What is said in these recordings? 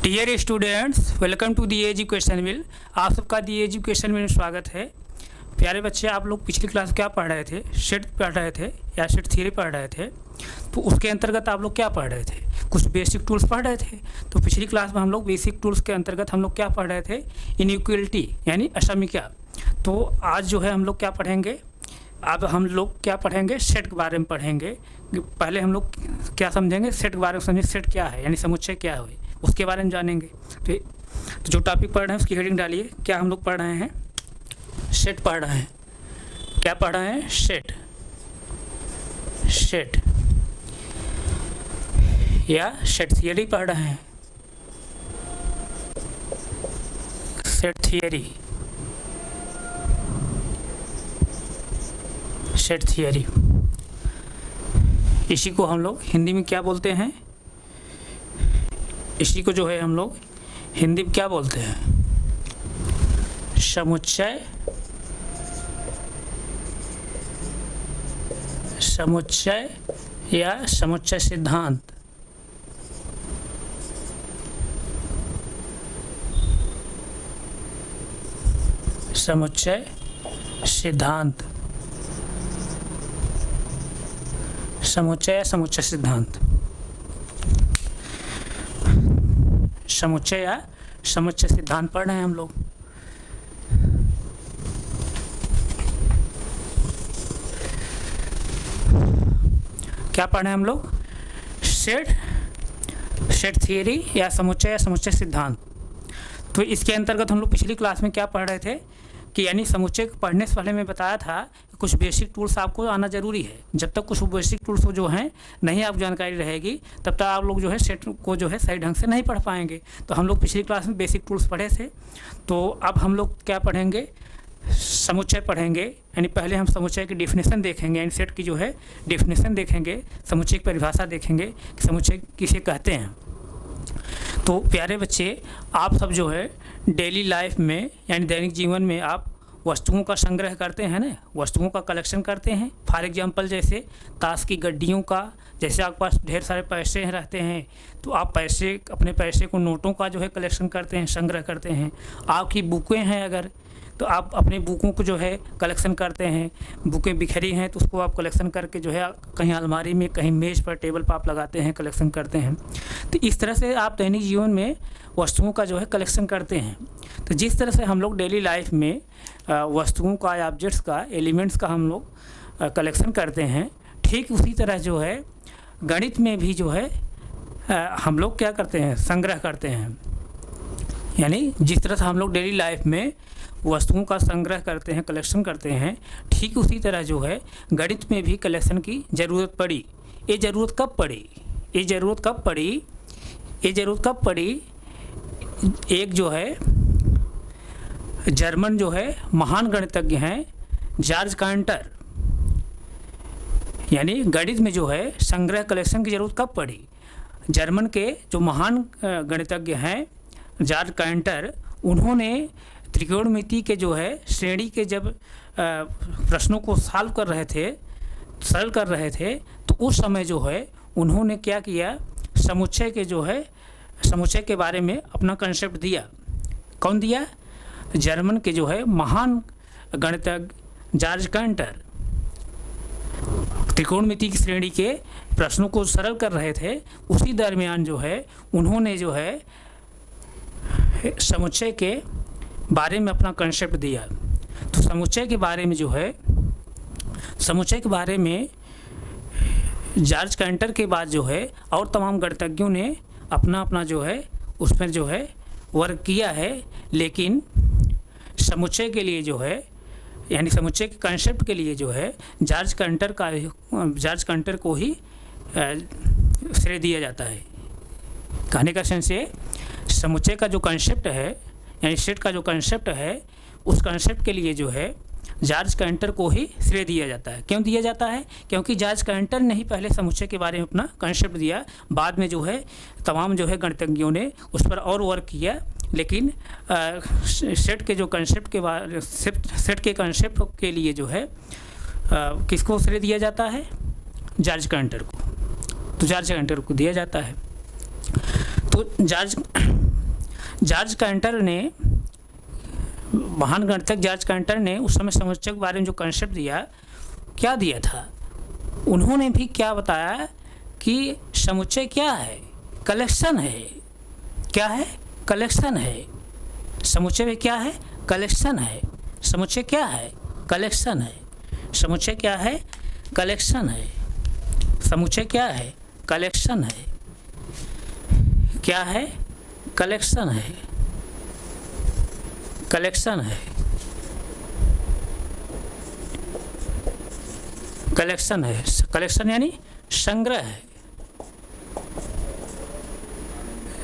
Dear students, welcome to the education mill. आप सबका दी education मिल में स्वागत है। प्यारे बच्चे, आप लोग पिछली क्लास क्या पढ़ रहे थे? सेट पढ़ रहे थे या सेट थ्योरी पढ़ रहे थे। तो उसके अंतर्गत आप लोग क्या पढ़ रहे थे? कुछ बेसिक टूल्स पढ़ रहे थे। तो पिछली क्लास में हम लोग बेसिक टूल्स के अंतर्गत हम लोग क्या पढ़ रहे थे? इनइक्वलिटी यानी असमीक्षा। तो आज जो है हम लोग क्या पढ़ेंगे? अब हम लोग क्या पढ़ेंगे? सेट के बारे में पढ़ेंगे। पहले हम लोग क्या समझेंगे? सेट के बारे में समझेंगे। सेट क्या है यानी समुच्चय क्या है, उसके बारे में जानेंगे। तो जो टॉपिक पढ़ रहे हैं उसकी हेडिंग डालिए। क्या हम लोग पढ़ रहे हैं? सेट पढ़ रहे हैं। क्या पढ़ रहे हैं? सेट। सेट या सेट थियरी पढ़ रहे हैं। Set theory, set theory. इसी को हम लोग हिंदी में क्या बोलते हैं? इसी को जो है हम लोग हिंदी में क्या बोलते हैं? समुच्चय, समुच्चय या समुच्चय सिद्धांत। समुच्चय सिद्धांत, समुच्चय या समुच्चय सिद्धांत। समुच्चय या समुच्चय सिद्धांत पढ़ रहे हैं हम लोग। क्या पढ़ रहे हैं हम लोग? सेट, सेट थियरी या समुच्चय या समुच्चय सिद्धांत। तो इसके अंतर्गत हम लोग पिछली क्लास में क्या पढ़ रहे थे कि यानी समुच्चय पढ़ने से पहले मैं बताया था कि कुछ बेसिक टूल्स आपको आना जरूरी है। जब तक कुछ बेसिक टूल्स जो हैं नहीं आपको जानकारी रहेगी तब तक आप लोग जो है सेट को जो है सही ढंग से नहीं पढ़ पाएंगे। तो हम लोग पिछली क्लास में बेसिक टूल्स पढ़े थे। तो अब हम लोग क्या पढ़ेंगे? समुच्चय पढ़ेंगे। यानी पहले हम समुच्चय की डेफिनेशन देखेंगे, यानी सेट की जो है डेफिनेशन देखेंगे, समुच्चय की परिभाषा देखेंगे कि समुच्चय किसे कहते हैं। तो प्यारे बच्चे, आप सब जो है डेली लाइफ में यानी दैनिक जीवन में आप वस्तुओं का संग्रह करते हैं ना, वस्तुओं का कलेक्शन करते हैं। फॉर एग्जांपल जैसे ताश की गड्डियों का, जैसे आपके पास ढेर सारे पैसे रहते हैं तो आप पैसे, अपने पैसे को, नोटों का जो है कलेक्शन करते हैं, संग्रह करते हैं। आपकी बुकें हैं अगर तो आप अपने बुकों को जो है कलेक्शन करते हैं। बुकें बिखरी हैं तो उसको आप कलेक्शन करके जो है कहीं अलमारी में, कहीं मेज़ पर, टेबल पर आप लगाते हैं, कलेक्शन करते हैं। तो इस तरह से आप दैनिक जीवन में वस्तुओं का जो है कलेक्शन करते हैं। तो जिस तरह से हम लोग डेली लाइफ में वस्तुओं का या ऑब्जेक्ट्स का, एलिमेंट्स का हम लोग कलेक्शन करते हैं, ठीक उसी तरह जो है गणित में भी जो है हम लोग क्या करते हैं? संग्रह करते हैं। यानी जिस तरह से हम लोग डेली लाइफ में वस्तुओं का संग्रह करते हैं, कलेक्शन करते हैं, ठीक उसी तरह जो है गणित में भी कलेक्शन की ज़रूरत पड़ी। ये ज़रूरत कब पड़ी? ये ज़रूरत कब पड़ी? ये ज़रूरत कब पड़ी? एक जो है जर्मन जो है महान गणितज्ञ हैं, जॉर्ज कांटर। यानी गणित में जो है संग्रह, कलेक्शन की ज़रूरत कब पड़ी? जर्मन के जो महान गणितज्ञ हैं जॉर्ज कांटर, उन्होंने त्रिकोणमिति के जो है श्रेणी के जब प्रश्नों को सॉल्व कर रहे थे, सरल कर रहे थे, तो उस समय जो है उन्होंने क्या किया? समुच्चय के जो है, समुच्चय के बारे में अपना कंसेप्ट दिया। कौन दिया? जर्मन के जो है महान गणितज्ञ जॉर्ज कांटर त्रिकोणमिति की श्रेणी के प्रश्नों को सरल कर रहे थे। उसी दरमियान जो है उन्होंने जो है समुच्चय के बारे में अपना कंसेप्ट दिया। तो समुच्चय के बारे में जो है, समुच्चय के बारे में जॉर्ज कांटर के बाद जो है और तमाम गणितज्ञों ने अपना अपना जो है उस पर जो है वर्क किया है। लेकिन समुच्चय के लिए जो है, यानी समुच्चय के कंसेप्ट के लिए जो है जॉर्ज कांटर को ही श्रेय दिया जाता है। कहने का सेंस ये, समुच्चय का जो कंसेप्ट है यानी सेट का जो कंसेप्ट है, उस कंसेप्ट के लिए जो है जॉर्ज कांटर को ही श्रेय दिया जाता है। क्यों दिया जाता है? क्योंकि जॉर्ज कांटर ने ही पहले समुच्चय के बारे में अपना कंसेप्ट दिया। बाद में जो है तमाम जो है गणितज्ञों ने उस पर और वर्क किया। लेकिन सेट के जो कंसेप्ट के बारे, सेट के कंसेप्ट के लिए जो है किसको श्रेय दिया जाता है? जॉर्ज कांटर को। तो जॉर्ज कांटर को दिया जाता है। तो जॉर्ज जॉर्ज कैंटर ने, महान गणितज्ञ जॉर्ज कैंटर ने उस समय समुच्चय के बारे में जो कंसेप्ट दिया, क्या दिया था, उन्होंने भी क्या बताया कि समुच्चय क्या है, कलेक्शन है। क्या है? कलेक्शन है। समुच्चय में क्या है? कलेक्शन है। समुच्चय क्या है? कलेक्शन है। समुच्चय क्या है? कलेक्शन है। समुच्चय क्या है? कलेक्शन है। क्या है? कलेक्शन है। कलेक्शन है। कलेक्शन है। कलेक्शन यानी संग्रह है।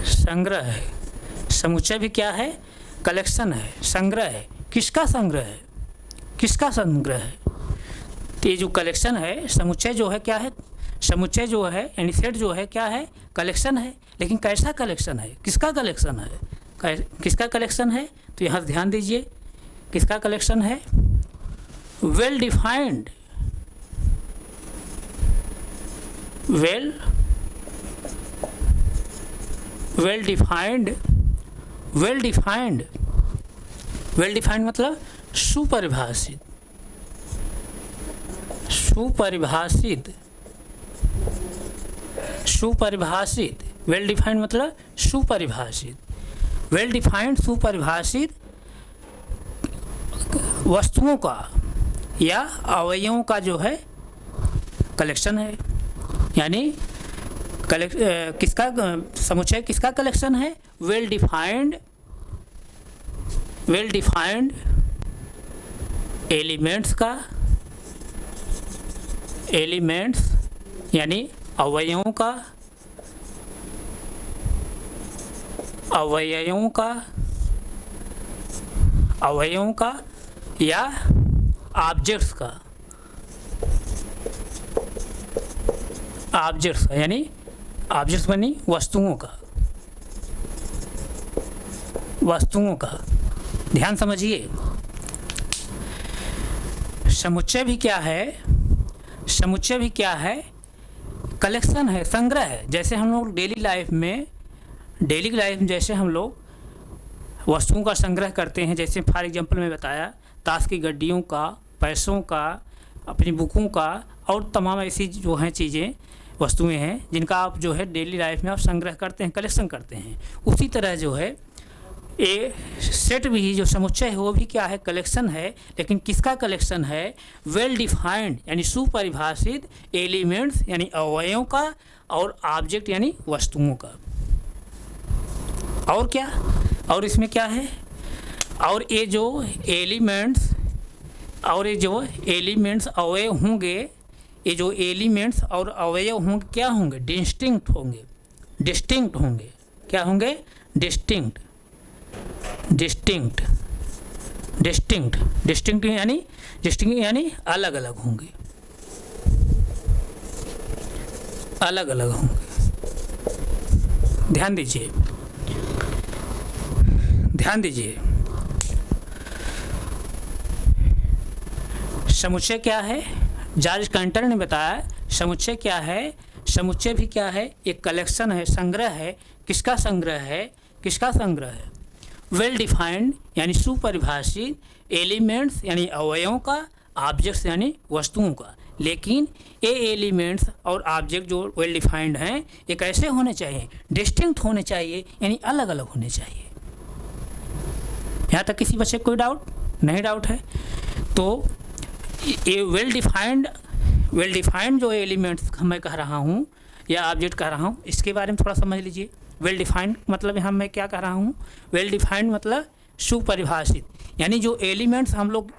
संग्रह है। समुच्चय भी क्या है? कलेक्शन है, संग्रह है। किसका संग्रह है? किसका संग्रह है? तो ये जो कलेक्शन है, समुच्चय जो है क्या है? समुच्चय जो है यानी सेट जो है क्या है? कलेक्शन है। लेकिन कैसा कलेक्शन है? किसका कलेक्शन है? किसका कलेक्शन है? तो यहाँ ध्यान दीजिए, किसका कलेक्शन है? Well defined, well defined, well defined, well defined मतलब सुपरिभाषित, सुपरिभाषित, सुपरिभाषित। वेल डिफाइंड मतलब सुपरिभाषित। वेल डिफाइंड सुपरिभाषित वस्तुओं का या अवयवों का जो है कलेक्शन है। यानी किसका समुच्चय, किसका कलेक्शन है? Well defined, well defined elements का, एलिमेंट्स यानी अवयवों का, अवयवों का, अवयवों का या ऑब्जेक्ट्स का, ऑब्जेक्ट्स यानी ऑब्जेक्ट्स बनी वस्तुओं का, वस्तुओं का। ध्यान समझिए, समुच्चय भी क्या है? समुच्चय भी क्या है? कलेक्शन है, संग्रह है। जैसे हम लोग डेली लाइफ में जैसे हम लोग वस्तुओं का संग्रह करते हैं, जैसे फॉर एग्जांपल मैं बताया ताश की गड्डियों का, पैसों का, अपनी बुकों का और तमाम ऐसी जो हैं चीज़ें, वस्तुएं हैं जिनका आप जो है डेली लाइफ में आप संग्रह करते हैं, कलेक्शन करते हैं। उसी तरह जो है ये सेट भी, जो समुच्चय है वो भी क्या है? कलेक्शन है। लेकिन किसका कलेक्शन है? वेल डिफाइंड यानी सुपरिभाषित एलिमेंट्स यानी अवयवों का और ऑब्जेक्ट यानी वस्तुओं का। और क्या? और इसमें क्या है? और ये जो एलिमेंट्स, और ये जो एलिमेंट्स अवयव होंगे, ये जो एलिमेंट्स और अवयव होंगे क्या होंगे? डिस्टिंक्ट होंगे, डिस्टिंक्ट होंगे। क्या होंगे? डिस्टिंक्ट, डिस्टिंक्ट, डिस्टिंक्ट, डिस्टिंक्ट यानी, डिस्टिंक्ट यानी अलग अलग होंगे, अलग अलग होंगे। ध्यान दीजिए, ध्यान दीजिए। समुच्चय क्या है? जॉर्ज कैंटर ने बताया समुच्चय क्या है? समुच्चय भी क्या है? एक कलेक्शन है, संग्रह है। किसका संग्रह है? किसका संग्रह है? वेल डिफाइंड यानी सुपरिभाषित एलिमेंट्स यानी अवयवों का, ऑब्जेक्ट्स यानी वस्तुओं का। लेकिन ये एलिमेंट्स और ऑब्जेक्ट जो वेल डिफाइंड हैं, ये कैसे होने चाहिए? डिस्टिंक्ट होने चाहिए, यानी अलग अलग होने चाहिए। यहाँ तक किसी बच्चे को कोई डाउट नहीं? डाउट है तो ये वेल डिफाइंड जो एलिमेंट्स मैं कह रहा हूँ या ऑब्जेक्ट कह रहा हूँ, इसके बारे में थोड़ा समझ लीजिए। वेल डिफाइंड मतलब यहाँ मैं क्या कह रहा हूँ? वेल डिफाइंड मतलब सुपरिभाषित, यानी जो एलिमेंट्स हम लोग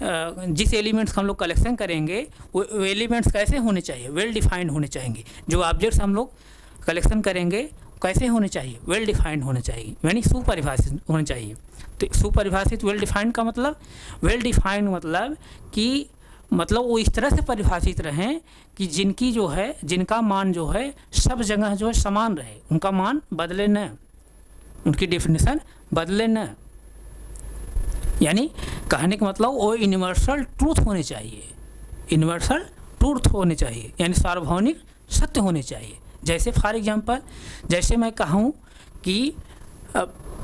जिस एलिमेंट्स का हम लोग कलेक्शन करेंगे वो एलिमेंट्स कैसे होने चाहिए? वेल डिफाइंड होने चाहिए। जो ऑब्जेक्ट्स हम लोग कलेक्शन करेंगे कैसे होने चाहिए? वेल डिफाइंड होने चाहिए, यानी सुपरिभाषित होने चाहिए। तो सुपरिभाषित, वेल डिफाइंड का मतलब, वेल डिफाइंड मतलब कि मतलब वो इस तरह से परिभाषित रहें कि जिनकी जो है, जिनका मान जो है सब जगह जो है समान रहे, उनका मान बदले न, उनकी डेफिनेशन बदले न। यानी कहने का मतलब वो यूनिवर्सल ट्रूथ होने चाहिए, यूनिवर्सल ट्रूथ होने चाहिए, यानी सार्वभौमिक सत्य होने चाहिए। जैसे फॉर एग्जांपल, जैसे मैं कहूँ कि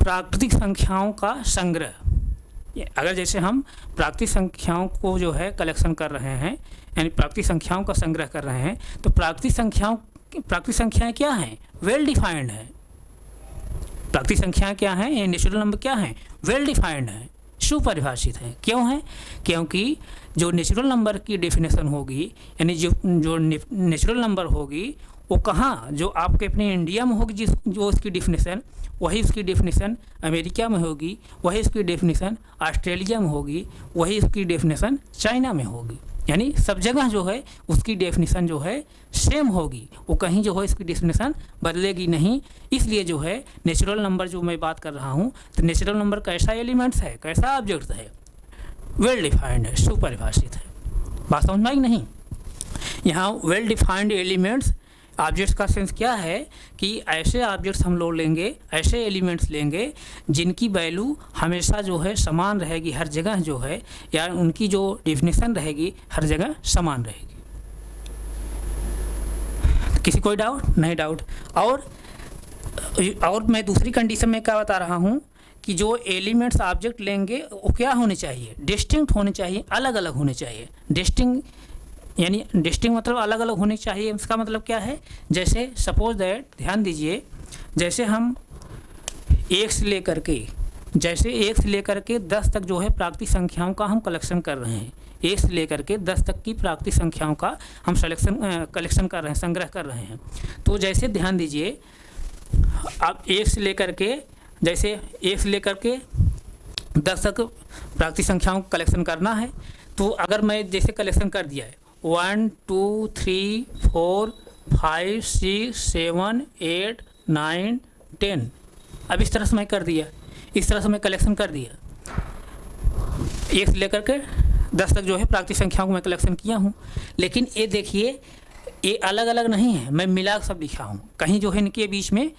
प्राकृतिक संख्याओं का संग्रह। अगर जैसे हम प्राकृतिक संख्याओं को जो है कलेक्शन कर रहे हैं, यानी प्राकृतिक संख्याओं का संग्रह कर रहे हैं, तो प्राकृतिक संख्याएं क्या हैं? वेल डिफाइंड है। प्राकृतिक संख्याएं क्या हैं? ये नेचुरल नंबर क्या हैं? वेल डिफाइंड है, सुपरिभाषित है। क्यों है? क्योंकि जो नेचुरल नंबर की डेफिनेशन होगी, यानी जो नेचुरल नंबर होगी वो कहाँ, जो आपके अपने इंडिया में होगी जो उसकी डेफिनेशन, वही उसकी डेफिनेशन अमेरिका में होगी, वही उसकी डेफिनेशन ऑस्ट्रेलिया में होगी, वही उसकी डेफिनेशन चाइना में होगी। यानी सब जगह जो है उसकी डेफिनेशन जो है सेम होगी, वो कहीं जो है इसकी डेफिनेशन बदलेगी नहीं। इसलिए जो है नेचुरल नंबर जो मैं बात कर रहा हूँ, तो नेचुरल नंबर कैसा एलिमेंट्स है, कैसा ऑब्जेक्ट है? वेल डिफाइंड है, सुपरिभाषित है। बात समझ में आई नहीं? यहाँ वेल डिफाइंड एलिमेंट्स, ऑब्जेक्ट्स का सेंस क्या है कि ऐसे ऑब्जेक्ट्स हम लोग लेंगे, ऐसे एलिमेंट्स लेंगे जिनकी वैल्यू हमेशा जो है समान रहेगी हर जगह जो है, या उनकी जो डेफिनेशन रहेगी हर जगह समान रहेगी। किसी कोई डाउट? नहीं डाउट। और मैं दूसरी कंडीशन में क्या बता रहा हूँ कि जो एलिमेंट्स ऑब्जेक्ट लेंगे वो क्या होने चाहिए? डिस्टिंक्ट होने चाहिए, अलग अलग होने चाहिए। यानी डिस्टिंक्ट मतलब अलग अलग होने चाहिए। इसका मतलब क्या है? जैसे सपोज दैट, ध्यान दीजिए, जैसे हम 1 से लेकर के 10 तक जो है प्राकृतिक संख्याओं का हम कलेक्शन कर रहे हैं। 1 से लेकर के 10 तक की प्राकृतिक संख्याओं का हम कलेक्शन कर रहे हैं, संग्रह कर रहे हैं। तो जैसे ध्यान दीजिए, आप 1 से लेकर के 10 तक प्राकृतिक संख्याओं का कलेक्शन करना है। तो अगर मैं जैसे कलेक्शन कर दिया है 1 2 3 4 5 6 7 8 9 10, अब इस तरह से मैं कर दिया, इस तरह से मैं कलेक्शन कर दिया। 1 से लेकर के 10 तक जो है प्राकृतिक संख्याओं को मैं कलेक्शन किया हूँ। लेकिन ये देखिए, ये अलग अलग नहीं है, मैं मिला सब लिखा हूँ। कहीं जो है इनके बीच में,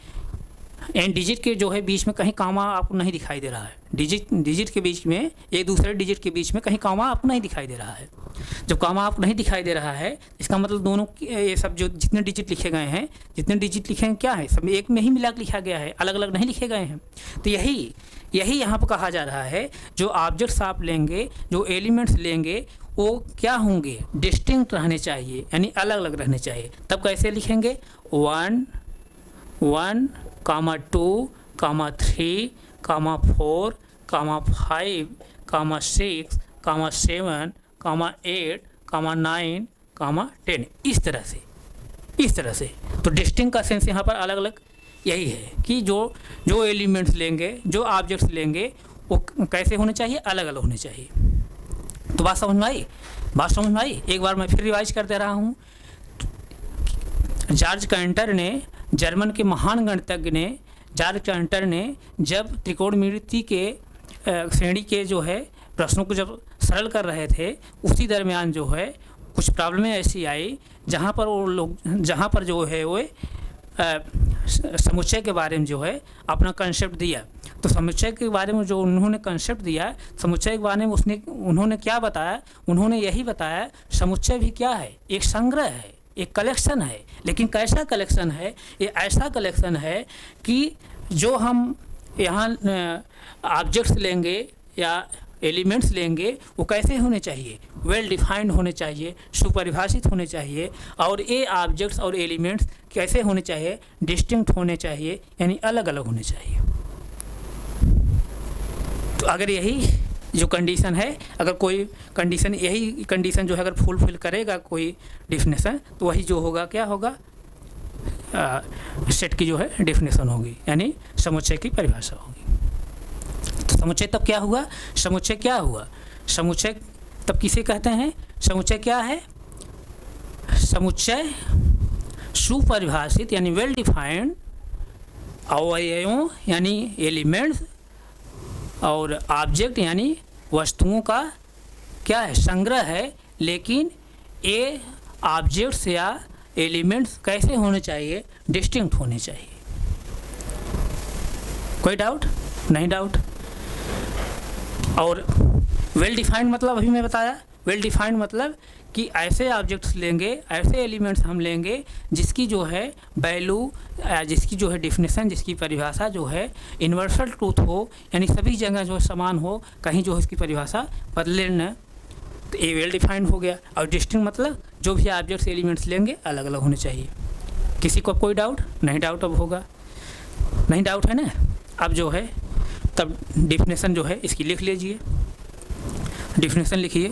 एंड डिजिट के जो है बीच में कहीं कामा आपको नहीं दिखाई दे रहा है। डिजिट के बीच में, एक दूसरे डिजिट के बीच में कहीं कामा आपको नहीं दिखाई दे रहा है। जब कामा आपको नहीं दिखाई दे रहा है, इसका मतलब दोनों ये सब जो जितने डिजिट लिखे गए हैं, क्या है, सब एक में ही मिला के लिखा गया है, अलग अलग नहीं लिखे गए हैं। तो यही यहाँ पर कहा जा रहा है, जो ऑब्जेक्ट्स आप लेंगे, जो एलिमेंट्स लेंगे, वो क्या होंगे? डिस्टिंक्ट रहने चाहिए, यानी अलग अलग रहने चाहिए। तब कैसे लिखेंगे? 1 1 2 3 4 5 6 7 8 9 10, इस तरह से। तो डिस्टिंक्ट का सेंस यहाँ पर अलग अलग यही है कि जो एलिमेंट्स लेंगे, जो ऑब्जेक्ट्स लेंगे, वो कैसे होने चाहिए? अलग अलग होने चाहिए। तो बात समझ में आई? एक बार मैं फिर रिवाइज कर दे रहा हूँ। जॉर्ज कैंटर ने, जर्मन के महान गणितज्ञ ने, जॉर्ज कैंटर ने जब त्रिकोणमिति के श्रेणी के जो है प्रश्नों को जब सरल कर रहे थे, उसी दरमियान जो है कुछ प्रॉब्लमें ऐसी आई जहाँ पर जो है वो समुच्चय के बारे में जो है अपना कंसेप्ट दिया। तो समुच्चय के बारे में जो उन्होंने कंसेप्ट दिया, समुच्चय के बारे में उन्होंने क्या बताया? उन्होंने यही बताया, समुच्चय भी क्या है? एक संग्रह है, एक कलेक्शन है। लेकिन कैसा कलेक्शन है? ये ऐसा कलेक्शन है कि जो हम यहाँ ऑब्जेक्ट्स लेंगे या एलिमेंट्स लेंगे, वो कैसे होने चाहिए? वेल डिफाइंड होने चाहिए, सुपरिभाषित होने चाहिए। और ये ऑब्जेक्ट्स और एलिमेंट्स कैसे होने चाहिए? डिस्टिंक्ट होने चाहिए, यानी अलग अलग होने चाहिए। तो अगर यही जो कंडीशन है, अगर कोई कंडीशन, यही कंडीशन जो है अगर फुलफिल करेगा कोई डेफिनेशन, तो वही जो होगा, क्या होगा? सेट की जो है डेफिनेशन होगी, यानी समुच्चय की परिभाषा होगी। तो समुच्चय तब क्या हुआ? समुच्चय क्या हुआ? समुच्चय तब किसे कहते हैं? समुच्चय क्या है? समुच्चय सुपरिभाषित यानी वेल डिफाइंड अवयवों यानी एलिमेंट्स और ऑब्जेक्ट यानी वस्तुओं का क्या है? संग्रह है। लेकिन ये ऑब्जेक्ट्स या एलिमेंट्स कैसे होने चाहिए? डिस्टिंक्ट होने चाहिए। कोई डाउट? नहीं डाउट। और वेल डिफाइंड मतलब अभी मैं बताया, वेल डिफाइंड मतलब कि ऐसे ऑब्जेक्ट्स लेंगे, ऐसे एलिमेंट्स हम लेंगे जिसकी जो है वैल्यू, जिसकी जो है डिफिनेशन, जिसकी परिभाषा जो है यूनिवर्सल ट्रूथ हो, यानी सभी जगह जो समान हो, कहीं जो है इसकी परिभाषा बदले न। तो ये वेल डिफाइंड हो गया। और डिस्टिंक्ट मतलब जो भी ऑब्जेक्ट्स एलिमेंट्स लेंगे अलग अलग होने चाहिए। किसी को कोई डाउट नहीं? डाउट अब होगा, नहीं डाउट है ना? अब जो है तब डिफिनेशन जो है इसकी लिख लीजिए। डिफिनेशन लिखिए,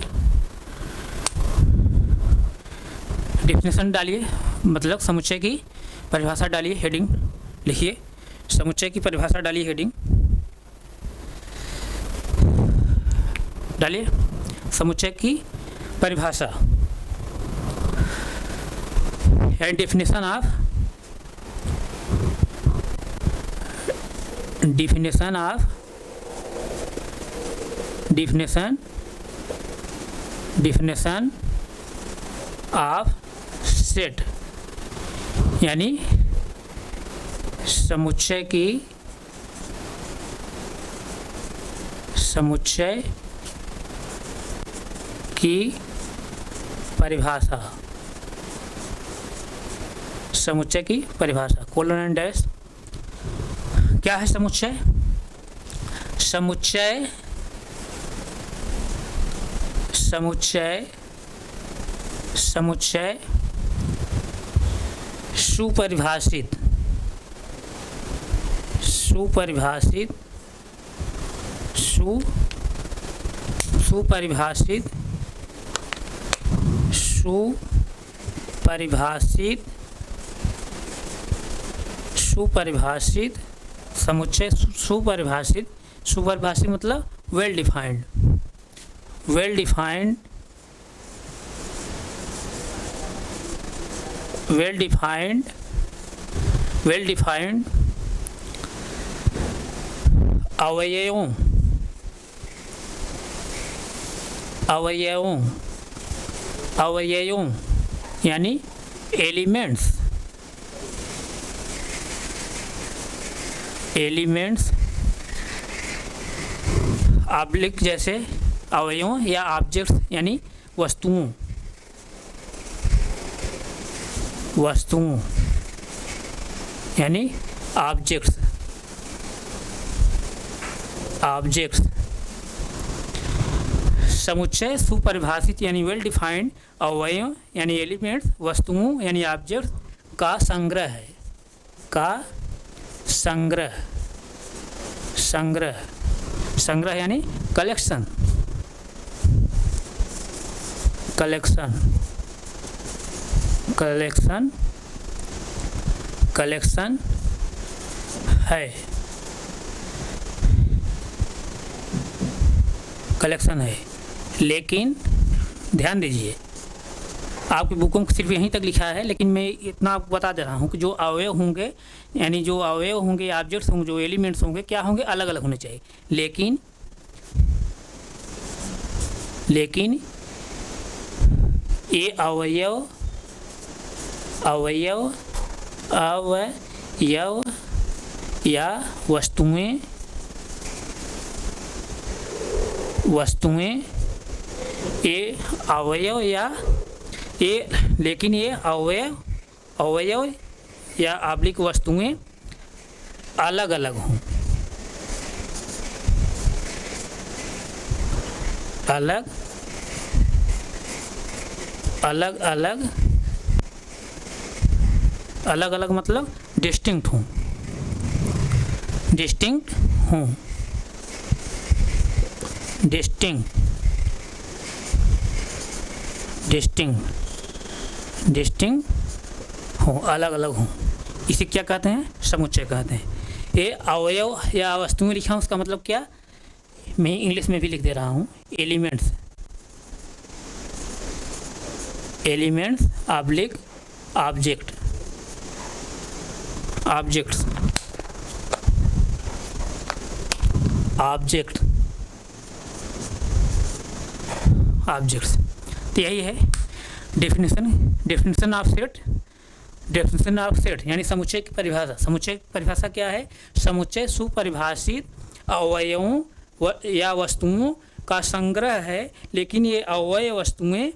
डिफिनेशन डालिए, मतलब समुच्चय की परिभाषा डालिए, हेडिंग लिखिए, समुच्चय की परिभाषा डालिए, हेडिंग डालिए, समुच्चय की परिभाषा या definition of definition of set, यानी समुच्चय की परिभाषा, समुच्चय की परिभाषा, कोलन एंड डैश। क्या है समुच्चय? समुच्चय सुपरिभाषित समुच्चय, सुपरिभाषित मतलब वेल डिफाइंड अवयवों यानी एलिमेंट्स ऑब्लिक जैसे अवयवों या ऑब्जेक्ट्स यानी वस्तुओं यानी ऑब्जेक्ट्स समुच्चय सुपरिभाषित यानी वेल डिफाइंड, अवयव यानी एलिमेंट्स, वस्तुओं यानी ऑब्जेक्ट्स का संग्रह है, संग्रह यानी कलेक्शन है। लेकिन ध्यान दीजिए, आपकी बुकों में सिर्फ यहीं तक लिखा है, लेकिन मैं इतना आपको बता दे रहा हूँ कि जो अवयव होंगे, यानी जो अवयव होंगे, ऑब्जेक्ट्स होंगे, जो एलिमेंट्स होंगे, क्या होंगे? अलग अलग होने चाहिए। लेकिन ये अवयव या वस्तुएं ये अवयव या ऑब्लिक वस्तुएं अलग अलग हों, अलग अलग मतलब डिस्टिंक्ट हो, अलग अलग हों। इसे क्या कहते हैं? समुच्चय कहते हैं। ये अवयव या वस्तुएं लिखा हूँ, उसका मतलब क्या? मैं इंग्लिश में भी लिख दे रहा हूँ, एलिमेंट्स ऑब्लिक ऑब्जेक्ट्स। तो यही है डेफिनेशन ऑफ सेट यानी समुच्चय की परिभाषा। समुच्चय की परिभाषा क्या है? समुच्चय सुपरिभाषित अवयवों या वस्तुओं का संग्रह है, लेकिन ये अवयव वस्तुएं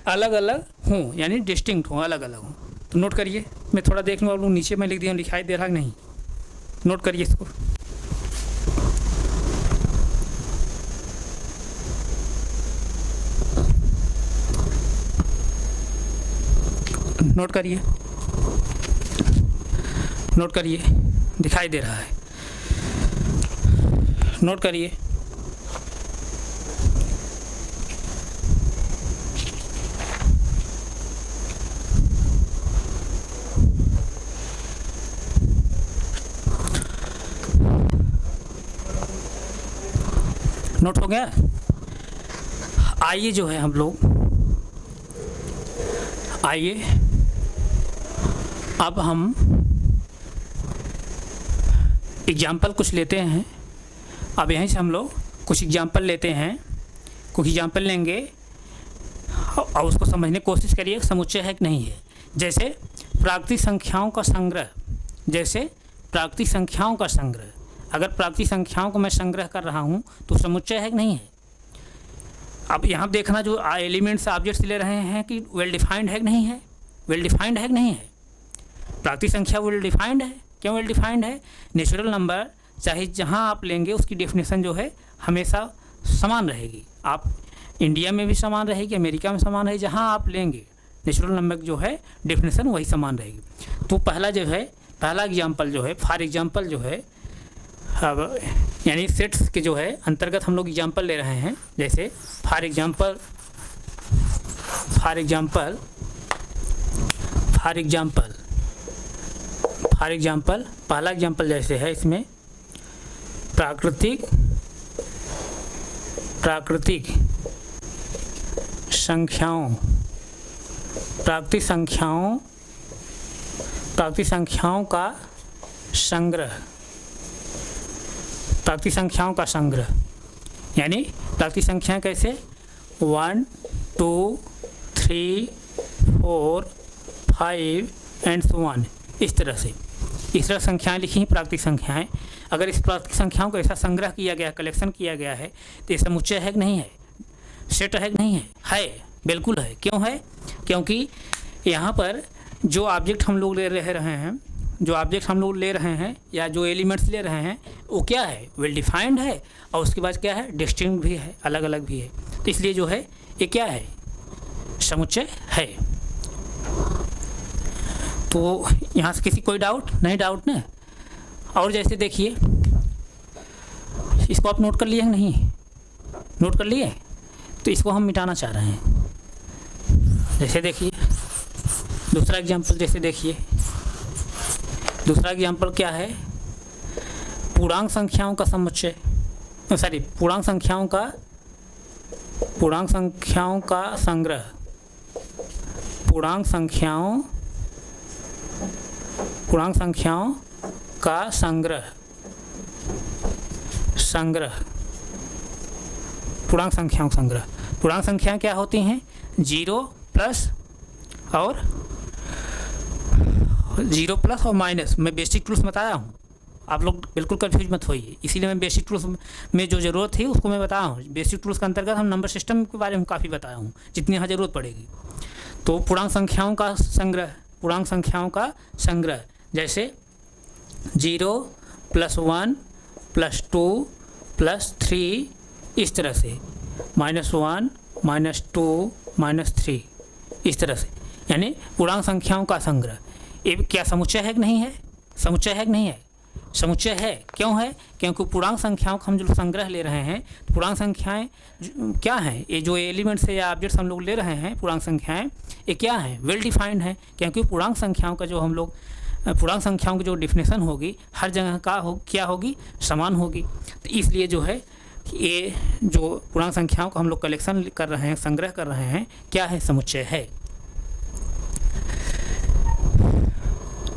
अलग अलग हों, यानी डिस्टिंक्ट हों, अलग अलग हों। तो नोट करिए, मैं थोड़ा देख लूँ, आप लोग नीचे मैं लिख दिया, दिखाई दे रहा कि नहीं, नोट करिए इसको। नोट करिए, नोट करिए, दिखाई दे रहा है, नोट करिए। नोट हो गया। आइए जो है हम लोग, आइए अब हम एग्जाम्पल कुछ लेते हैं। अब यहीं से हम लोग कुछ एग्जाम्पल लेते हैं, कुछ एग्जाम्पल लेंगे और उसको समझने की कोशिश करिए समुच्चय है कि नहीं है। जैसे प्राकृतिक संख्याओं का संग्रह, जैसे प्राकृतिक संख्याओं का संग्रह, अगर प्राकृतिक संख्याओं को मैं संग्रह कर रहा हूँ तो समुच्चय है कि नहीं है। अब यहाँ देखना, जो एलिमेंट्स ऑब्जेक्ट्स ले रहे हैं कि वेल डिफाइंड है कि नहीं है, वेल डिफाइंड है कि नहीं है। प्राकृतिक संख्या वेल डिफाइंड है, क्यों वेल डिफाइंड है। नेचुरल नंबर चाहे जहाँ आप लेंगे उसकी डेफिनेशन जो है हमेशा समान रहेगी। आप इंडिया में भी समान रहेगी, अमेरिका में समान रहेगी, जहाँ आप लेंगे नेचुरल नंबर जो है डेफिनेशन वही समान रहेगी। तो पहला जो है, पहला एग्जाम्पल जो है, फॉर एग्जाम्पल जो है, अब यानी सेट्स के जो है अंतर्गत हम लोग एग्जाम्पल ले रहे हैं। जैसे for example, for example, for example, for example, पहला एग्जाम्पल जैसे है इसमें प्राकृतिक, प्राकृतिक संख्याओं, प्राकृतिक संख्याओं, प्राकृतिक संख्याओं का संग्रह, प्राकृतिक संख्याओं का संग्रह, यानी प्राकृतिक संख्याएं कैसे 1 2 3 4 5 एंड सो ऑन, इस तरह से, इस तरह संख्याएं लिखी हैं प्राकृतिक संख्याएं। अगर इस प्राकृतिक संख्याओं को ऐसा संग्रह किया गया, कलेक्शन किया गया है तो ये समुच्चय है कि नहीं है, सेट है कि नहीं है, है, बिल्कुल है। क्यों है, क्योंकि यहाँ पर जो ऑब्जेक्ट हम लोग ले रहे हैं, जो ऑब्जेक्ट हम लोग ले रहे हैं या जो एलिमेंट्स ले रहे हैं वो क्या है, वेल डिफाइंड है, और उसके बाद क्या है, डिस्टिंक्ट भी है, अलग अलग भी है। तो इसलिए जो है ये क्या है, समुच्चय है। तो यहाँ से किसी कोई डाउट नहीं, डाउट ना। और जैसे देखिए, इसको आप नोट कर लिए हैं नहीं, नोट कर लिए, तो इसको हम मिटाना चाह रहे हैं। जैसे देखिए दूसरा एग्जाम्पल, जैसे देखिए दूसरा एग्जाम्पल क्या है, पूर्णांक संख्याओं का समुच्चय, सॉरी पूर्णांक संख्याओं का, पूर्णांक संख्याओं का संग्रह, पूर्णांक संख्याओं, पूर्णांक संख्याओं का संग्रह, संग्रह, पूर्णांक संख्याओं का संग्रह। पूर्णांक संख्याएं क्या होती हैं, 0 प्लस और 0 प्लस और माइनस। मैं बेसिक टूल्स बताया हूँ, आप लोग बिल्कुल कंफ्यूज मत होइए, इसीलिए मैं बेसिक टूल्स में जो ज़रूरत थी उसको मैं बताया हूँ। बेसिक टूल्स के अंतर्गत हम नंबर सिस्टम के बारे में काफ़ी बताया हूँ, जितनी यहाँ ज़रूरत पड़ेगी। तो पूर्णांक संख्याओं का संग्रह, पूर्णांक संख्याओं का संग्रह, जैसे 0 प्लस 1 प्लस 2 प्लस 3, इस तरह से -1 -2 -3, इस तरह से, यानी पूर्णांक संख्याओं का संग्रह। ये क्या समुच्चय है कि नहीं है, समुच्चय है कि नहीं है, समुच्चय है। क्यों है, क्योंकि पूर्णांक संख्याओं का हम जो संग्रह ले रहे हैं, तो पूर्णांक संख्याएं क्या हैं, ये जो एलिमेंट्स या ऑब्जेक्ट्स हम लोग ले रहे हैं पूर्णांक संख्याएं, ये क्या है, वेल डिफाइंड है। क्योंकि पूर्णांक संख्याओं का जो हम लोग, पूर्णांक संख्याओं की जो डिफिनेशन होगी हर जगह का क्या होगी, समान होगी। तो इसलिए जो है ये जो पूर्णांक संख्याओं का हम लोग कलेक्शन कर रहे हैं, संग्रह कर रहे हैं, क्या है, समुच्चय है।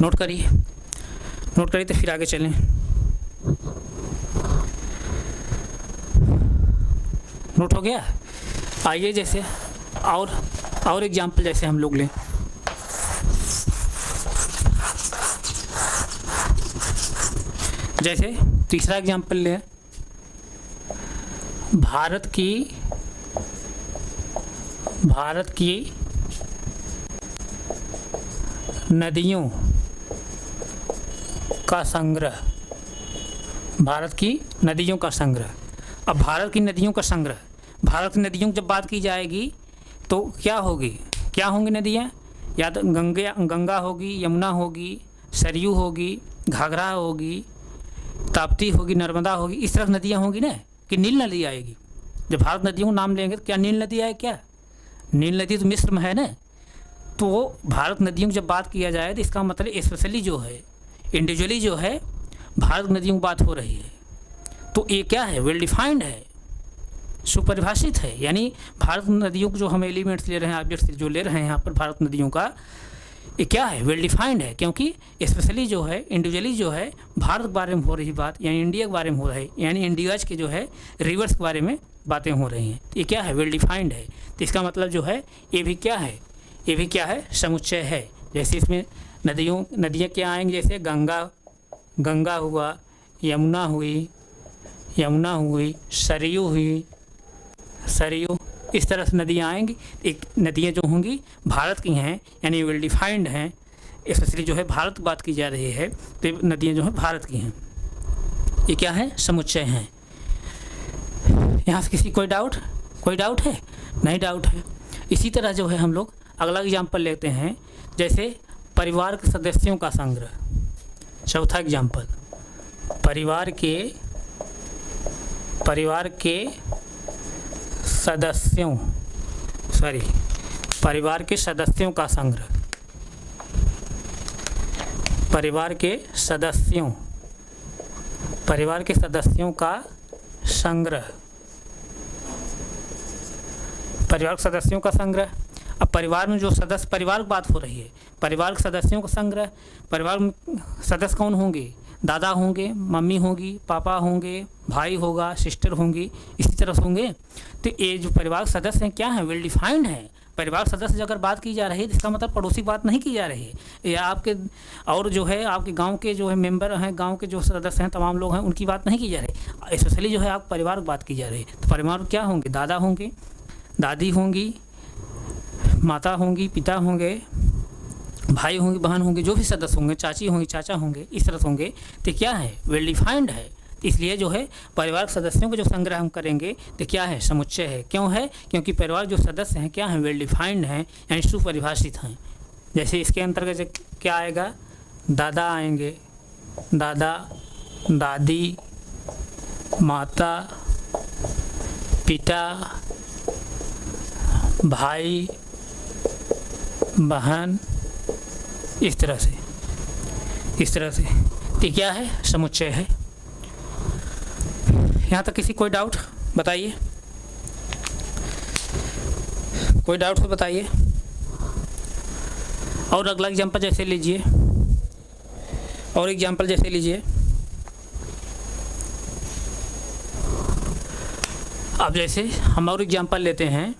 नोट करिए, नोट करिए, तो फिर आगे चलें। नोट हो गया। आइए जैसे और एग्जाम्पल जैसे हम लोग लें, जैसे तीसरा एग्जाम्पल लें, भारत की नदियों का संग्रह। भारत की नदियों का संग्रह। अब भारत की नदियों का संग्रह, भारत की नदियों की जब बात की जाएगी तो क्या होगी, क्या होंगी नदियाँ? या तो गंगा होगी, यमुना होगी, सरयू होगी, घाघरा होगी, ताप्ती होगी, नर्मदा होगी, इस तरह नदियाँ होंगी ना, कि नील नदी आएगी। जब भारत नदियों को नाम लेंगे तो क्या नील नदी आए? क्या नील नदी तो मिस्र में है ना। तो भारत नदियों की जब बात किया जाए तो इसका मतलब स्पेशली जो है, इंडिविजुअली जो है भारत नदियों की बात हो रही है। तो ये क्या है? वेल डिफाइंड है, सुपरिभाषित है। यानी भारत नदियों को जो हम एलिमेंट्स ले रहे हैं, ऑब्जेक्ट्स जो ले रहे हैं यहाँ पर भारत नदियों का, ये क्या है? वेल डिफाइंड है, क्योंकि स्पेशली जो है, इंडिविजुअली जो है भारत के बारे में हो रही बात, यानी इंडिया के बारे में हो रही है, यानी इंडियाज के जो है रिवर्स के बारे में बातें हो रही हैं। ये क्या है? वेल डिफाइंड है। तो इसका मतलब जो है ये भी क्या है? ये भी क्या है? समुच्चय है। जैसे इसमें नदियाँ क्या आएंगी? जैसे गंगा हुआ, यमुना हुई, सरयू, इस तरह से नदियाँ आएंगी। एक नदियाँ जो होंगी भारत की हैं, यानी वेल डिफाइंड हैं, स्पेशली जो है भारत की बात की जा रही है, तो नदियाँ जो है भारत की हैं। ये क्या है? समुच्चय हैं। यहाँ से किसी कोई डाउट है? नहीं डाउट है। इसी तरह जो है हम लोग अगला एग्जाम्पल लेते हैं, जैसे परिवार के सदस्यों का संग्रह। चौथा एग्जाम्पल, परिवार के सदस्यों का संग्रह। परिवार के सदस्यों का संग्रह। परिवार के सदस्यों का संग्रह। अब परिवार में जो सदस्य, परिवार की बात हो रही है, परिवार के सदस्यों का संग्रह। परिवार में सदस्य कौन होंगे? दादा होंगे, मम्मी होगी, पापा होंगे, भाई होगा, सिस्टर होंगी, इसी तरह से होंगे। तो ये जो परिवार के सदस्य हैं क्या है? वेल डिफाइंड है। परिवार सदस्य अगर बात की जा रही है तो इसका मतलब पड़ोसी बात नहीं की जा रही है, या आपके और जो है आपके गांव के जो है मेंबर हैं, गांव के जो सदस्य हैं, तमाम लोग हैं, उनकी बात नहीं की जा रही। स्पेशली जो है आप परिवार की बात की जा रही है। तो परिवार क्या होंगे? दादा होंगे, दादी होंगी, माता होंगी, पिता होंगे, भाई होंगे, बहन होंगे, जो भी सदस्य होंगे, चाची होंगे, चाचा होंगे, इस तरह से होंगे। तो क्या है? वेल डिफाइंड है। इसलिए जो है परिवार के सदस्यों को जो संग्रह हम करेंगे तो क्या है? समुच्चय है। क्यों है? क्योंकि परिवार जो सदस्य हैं क्या हैं? वेल डिफाइंड हैं, यानी सुपरिभाषित हैं। जैसे इसके अंतर्गत क्या आएगा? दादा आएंगे, दादा, दादी, माता, पिता, भाई, बहन, इस तरह से। तो क्या है? समुच्चय है। यहाँ तक किसी कोई डाउट बताइए? कोई डाउट हो बताइए। और अगला एग्जाम्पल जैसे लीजिए, अब जैसे हम और एग्जाम्पल लेते हैं,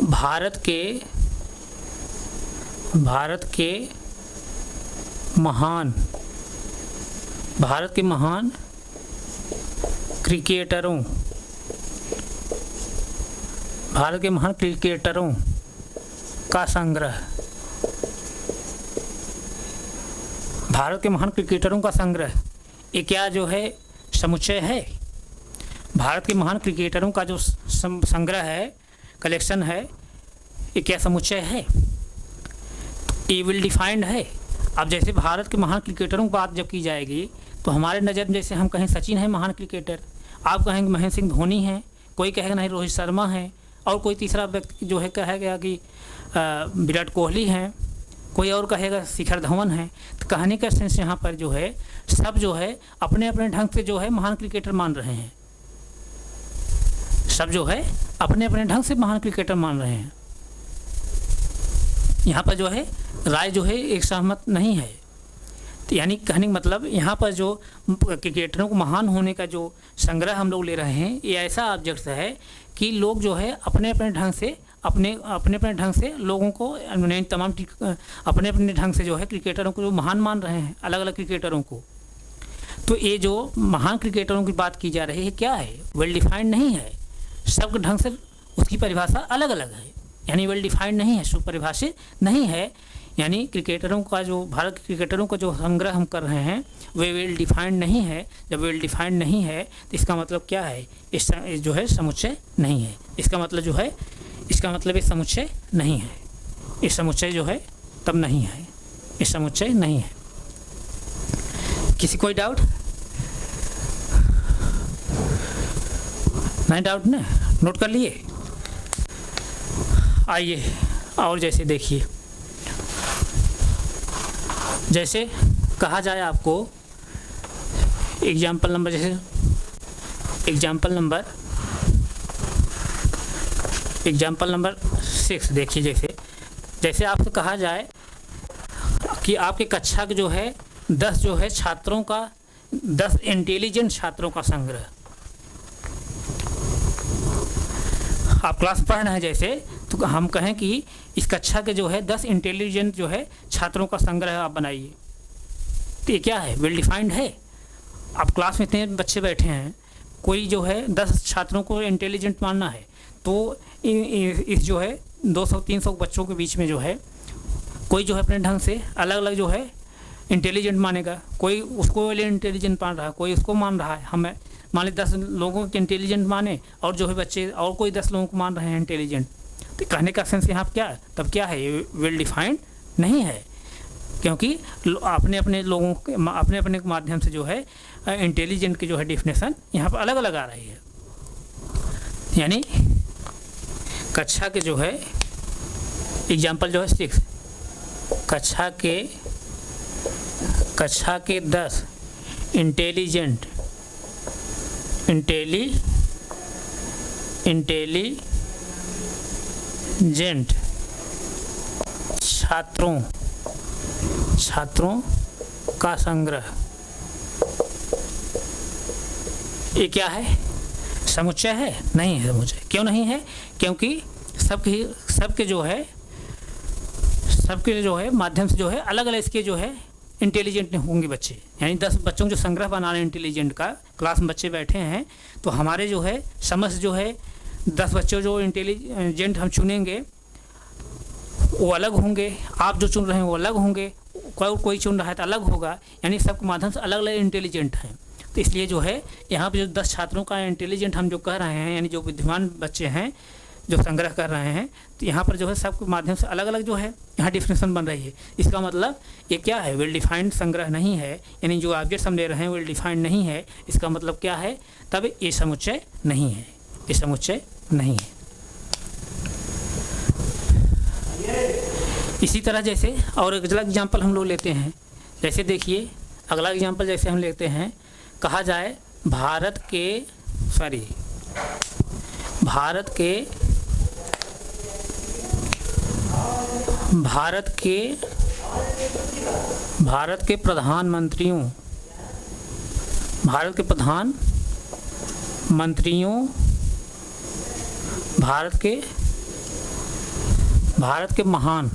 भारत के महान क्रिकेटरों का संग्रह। भारत के महान क्रिकेटरों का संग्रह, ये क्या जो है? समुच्चय है। भारत के महान क्रिकेटरों का जो संग्रह है, कलेक्शन है, ये क्या समुच्चय है? ये वेल डिफाइंड है। अब जैसे भारत के महान क्रिकेटरों की बात जब की जाएगी तो हमारे नज़र में जैसे हम कहें सचिन है महान क्रिकेटर, आप कहेंगे महेंद्र सिंह धोनी है, कोई कहेगा नहीं रोहित शर्मा है, और कोई तीसरा व्यक्ति जो है कहेगा कि विराट कोहली हैं, कोई और कहेगा शिखर धवन है। तो कहने का सेंस यहाँ पर जो है सब जो है अपने अपने ढंग से जो है महान क्रिकेटर मान रहे हैं। सब जो है अपने अपने ढंग से महान क्रिकेटर मान रहे हैं। यहाँ पर जो है राय जो है एक सहमत नहीं है। तो यानी कहने का मतलब यहाँ पर जो क्रिकेटरों को महान होने का जो संग्रह हम लोग ले रहे हैं, ये ऐसा ऑब्जेक्ट है कि लोग जो है अपने अपने ढंग से लोगों को तमाम अपने अपने ढंग से जो है क्रिकेटरों को जो महान मान रहे हैं, अलग अलग क्रिकेटरों को। तो ये जो महान क्रिकेटरों की बात की जा रही है क्या है, वेल डिफाइंड नहीं है, सब ढंग से उसकी परिभाषा अलग अलग है, यानी वेल डिफाइंड नहीं है, सुपरिभाषित नहीं है। यानी क्रिकेटरों का जो भारत के क्रिकेटरों का जो संग्रह हम कर रहे हैं वे वेल डिफाइंड नहीं है। जब वेल डिफाइंड नहीं है तो इसका मतलब क्या है, इस जो है समुच्चय नहीं है। इसका मतलब जो है, इसका मतलब ये समुच्चय नहीं है, इस समुच्चय जो है तब नहीं है, इस समुच्चय नहीं है। किसी कोई डाउट? नहीं डाउट ना, नोट कर लिए। आइए और जैसे देखिए, जैसे कहा जाए आपको एग्जाम्पल नंबर, जैसे एग्जाम्पल नंबर 6 देखिए। जैसे आपसे कहा जाए कि आपके कक्षा के जो है 10 जो है छात्रों का, 10 इंटेलिजेंट छात्रों का संग्रह, आप क्लास पढ़ रहे हैं जैसे, तो हम कहें कि इस कक्षा के जो है 10 इंटेलिजेंट जो है छात्रों का संग्रह आप बनाइए, तो ये क्या है, वेल डिफाइंड है। आप क्लास में इतने बच्चे बैठे हैं, कोई जो है 10 छात्रों को इंटेलिजेंट मानना है, तो इस जो है 200-300 बच्चों के बीच में जो है कोई जो है अपने ढंग से अलग अलग जो है इंटेलिजेंट मानेगा। कोई उसको इंटेलिजेंट मान रहा है, कोई उसको मान रहा है। हमें मान ली 10 लोगों को इंटेलिजेंट माने और जो है बच्चे और कोई 10 लोगों को मान रहे हैं इंटेलिजेंट, तो कहने का सेंस यहाँ क्या है, तब क्या है, ये वेल डिफाइंड नहीं है, क्योंकि अपने अपने लोगों के अपने अपने माध्यम से जो है इंटेलिजेंट की जो है डिफिनेशन यहाँ पर अलग अलग आ रही है। यानी कक्षा के जो है एग्जाम्पल जो है 6, कक्षा के 10 इंटेलिजेंट छात्रों का संग्रह, ये क्या है, समुच्चय है? नहीं है समुच्चय। क्यों नहीं है? क्योंकि सबके जो है माध्यम से जो है अलग अलग इसके जो है इंटेलिजेंट होंगे बच्चे। यानी 10 बच्चों जो संग्रह बना रहे हैं इंटेलिजेंट का, क्लास में बच्चे बैठे हैं, तो हमारे जो है समझ जो है 10 बच्चों जो इंटेलिजेंट हम चुनेंगे वो अलग होंगे, आप जो चुन रहे हैं वो अलग होंगे, कोई चुन रहा है तो अलग होगा। यानी सबके माध्यम से अलग अलग इंटेलिजेंट हैं। तो इसलिए जो है यहाँ पे जो 10 छात्रों का इंटेलिजेंट हम जो कह रहे हैं, यानी जो बुद्धिमान बच्चे हैं जो संग्रह कर रहे हैं, तो यहाँ पर जो है सबके माध्यम से अलग अलग जो है यहाँ डिफिनेशन बन रही है। इसका मतलब ये क्या है, वेल डिफाइंड संग्रह नहीं है, यानी जो ऑब्जेक्ट हम ले रहे हैं वेल डिफाइंड नहीं है। इसका मतलब क्या है, तब ये समुच्चय नहीं है, ये समुच्चय नहीं है। इसी तरह जैसे और अगला एग्जाम्पल हम लोग लेते हैं, जैसे देखिए अगला एग्जाम्पल जैसे हम लेते हैं, कहा जाए भारत के प्रधानमंत्रियों, भारत के महान,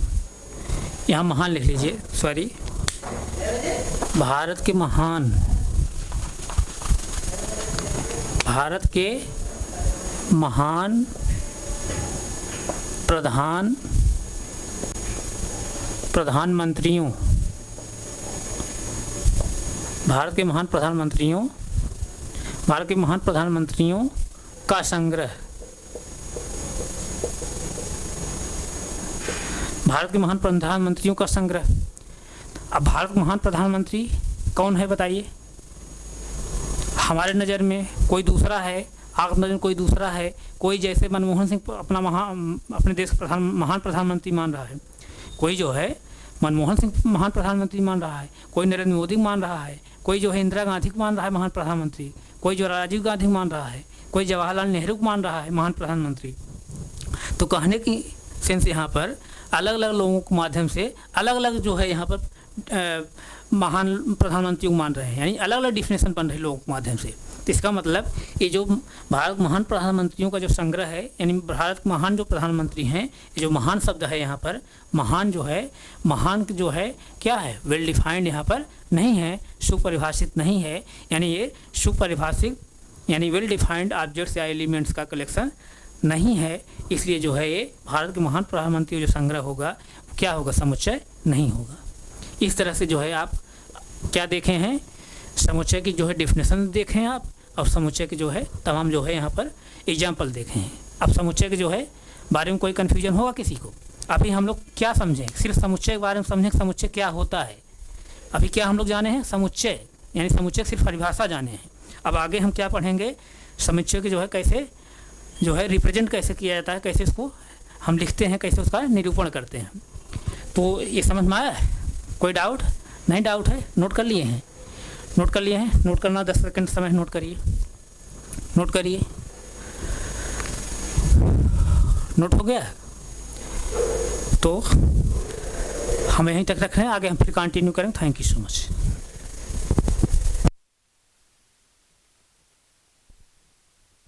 यहाँ महान लिख लीजिए, सॉरी, भारत के महान प्रधानमंत्रियों, भारत के महान प्रधानमंत्रियों का संग्रह, भारत के महान प्रधानमंत्रियों का संग्रह। अब भारत के महान प्रधानमंत्री कौन है बताइए? हमारे नज़र में कोई दूसरा है, आपकी नज़र में कोई दूसरा है। कोई जैसे मनमोहन सिंह अपने देश का महान प्रधानमंत्री मान रहा है, कोई जो है मनमोहन सिंह महान प्रधानमंत्री मान रहा है, कोई नरेंद्र मोदी मान रहा है, कोई जो है इंदिरा गांधी को मान रहा है महान प्रधानमंत्री, कोई जो राजीव गांधी मान रहा है, कोई जवाहरलाल नेहरू को मान रहा है महान प्रधानमंत्री। तो कहने की सेंस यहाँ पर अलग अलग लोगों के माध्यम से अलग अलग जो है यहाँ पर महान प्रधानमंत्री को मान रहे हैं, यानी अलग अलग डिफिनेशन बन रहे लोगों के माध्यम से। तो इसका मतलब ये जो भारत महान प्रधानमंत्रियों का जो संग्रह है, यानी भारत के महान जो प्रधानमंत्री हैं, ये जो महान शब्द है यहाँ पर, महान जो है क्या है, वेल डिफाइंड यहाँ पर नहीं है, सुपरिभाषित नहीं है, यानी ये सुपरिभाषित यानी वेल डिफाइंड ऑब्जेक्ट्स या एलिमेंट्स का कलेक्शन नहीं है। इसलिए जो है ये भारत के महान प्रधानमंत्री जो संग्रह होगा क्या होगा, समुच्चय नहीं होगा। इस तरह से जो है आप क्या देखे हैं, समुच्चय की जो है डेफिनेशन देखें आप, और समुच्चय के जो है तमाम जो है यहाँ पर एग्जाम्पल देखे हैं। अब समुच्चय के जो है बारे में कोई कन्फ्यूजन होगा किसी को? अभी हम लोग क्या समझें, सिर्फ समुच्चय के बारे में समझें, समुच्चय क्या होता है। अभी क्या हम लोग जाने हैं, समुच्चय, यानी समुच्चय सिर्फ परिभाषा जाने हैं। अब आगे हम क्या पढ़ेंगे, समुच्चय के जो है कैसे जो है रिप्रेजेंट कैसे किया जाता है, कैसे इसको हम लिखते हैं, कैसे उसका निरूपण करते हैं। तो ये समझ में आया है? कोई डाउट नहीं? डाउट है? नोट कर लिए हैं? नोट कर लिए हैं? नोट करना 10 सेकंड समय नोट करिए, नोट करिए। नोट हो गया? तो हम यहीं तक रख रहे हैं, आगे हम फिर कंटिन्यू करेंगे। Thank you so much.